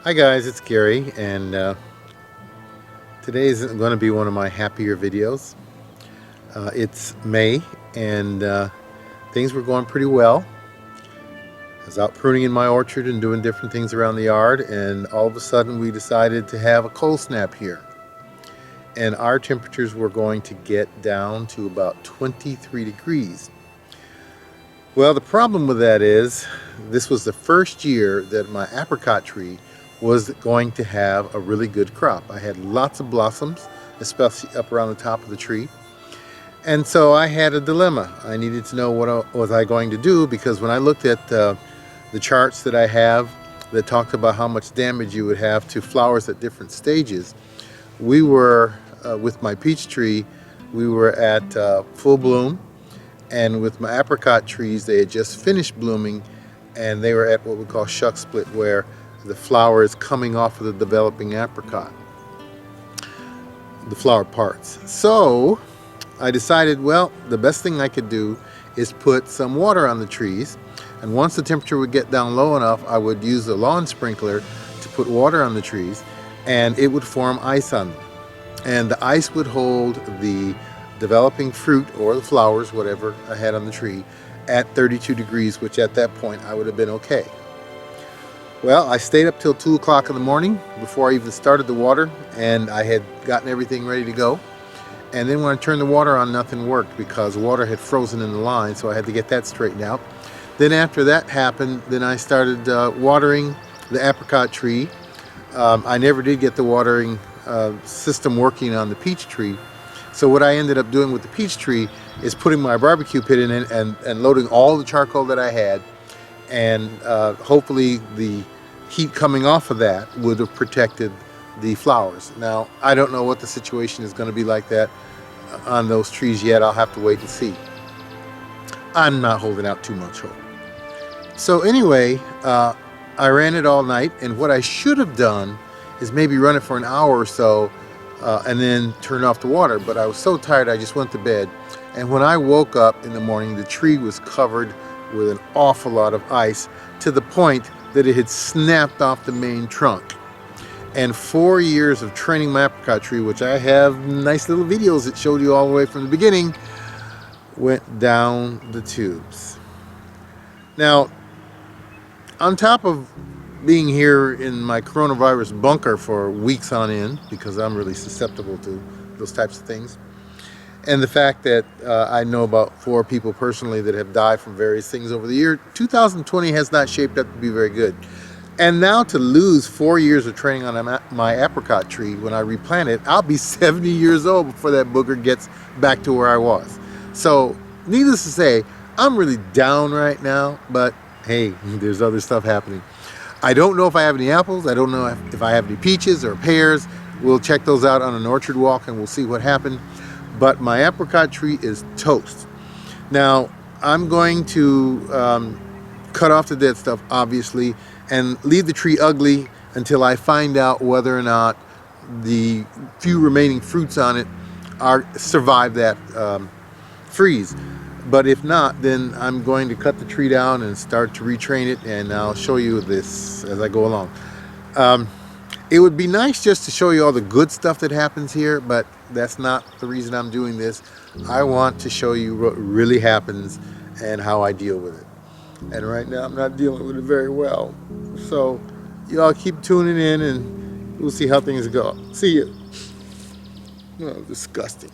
Hi guys, it's Gary, and today isn't going to be one of my happier videos. It's May, and things were going pretty well. I was out pruning in my orchard and doing different things around the yard, and all of a sudden we decided to have a cold snap here. And our temperatures were going to get down to about 23 degrees. Well, the problem with that is, this was the first year that my apricot tree was going to have a really good crop. I had lots of blossoms, especially up around the top of the tree. And so I had a dilemma. I needed to know what was I going to do, because when I looked at the charts that I have that talked about how much damage you would have to flowers at different stages, we were, with my peach tree, we were at full bloom. And with my apricot trees, they had just finished blooming, and they were at what we call shuck split, where the flower is coming off of the developing apricot, the flower parts. So I decided, well, the best thing I could do is put some water on the trees, and once the temperature would get down low enough, I would use a lawn sprinkler to put water on the trees, and it would form ice on them, and the ice would hold the developing fruit or the flowers, whatever I had on the tree, at 32 degrees, which at that point I would have been okay. Well, I stayed up till 2 o'clock in the morning before I even started the water, and I had gotten everything ready to go. And then when I turned the water on, nothing worked because water had frozen in the line, so I had to get that straightened out. Then after that happened, then I started watering the apricot tree. I never did get the watering system working on the peach tree. So what I ended up doing with the peach tree is putting my barbecue pit in it and loading all the charcoal that I had, and hopefully the heat coming off of that would have protected the flowers. Now, I don't know what the situation is going to be like that on those trees yet. I'll have to wait and see. I'm not holding out too much hope. So anyway, I ran it all night, and what I should have done is maybe run it for an hour or so and then turn off the water, but I was so tired I just went to bed. And when I woke up in the morning, the tree was covered with an awful lot of ice, to the point that it had snapped off the main trunk. And 4 years of training my apricot tree, which I have nice little videos that showed you all the way from the beginning, went down the tubes. Now, on top of being here in my coronavirus bunker for weeks on end, because I'm really susceptible to those types of things, and the fact that I know about 4 people personally that have died from various things over the year, 2020 has not shaped up to be very good. And now to lose 4 years of training on my apricot tree, when I replant it, I'll be 70 years old before that booger gets back to where I was. So needless to say, I'm really down right now, but hey, there's other stuff happening. I don't know if I have any apples. I don't know if I have any peaches or pears. We'll check those out on an orchard walk and we'll see what happened. But my apricot tree is toast. Now, I'm going to cut off the dead stuff, obviously, and leave the tree ugly until I find out whether or not the few remaining fruits on it survive that freeze. But if not, then I'm going to cut the tree down and start to retrain it, and I'll show you this as I go along. It would be nice just to show you all the good stuff that happens here, but that's not the reason I'm doing this. I want to show you what really happens and how I deal with it. And right now I'm not dealing with it very well. So y'all keep tuning in and we'll see how things go. See you. Oh, disgusting.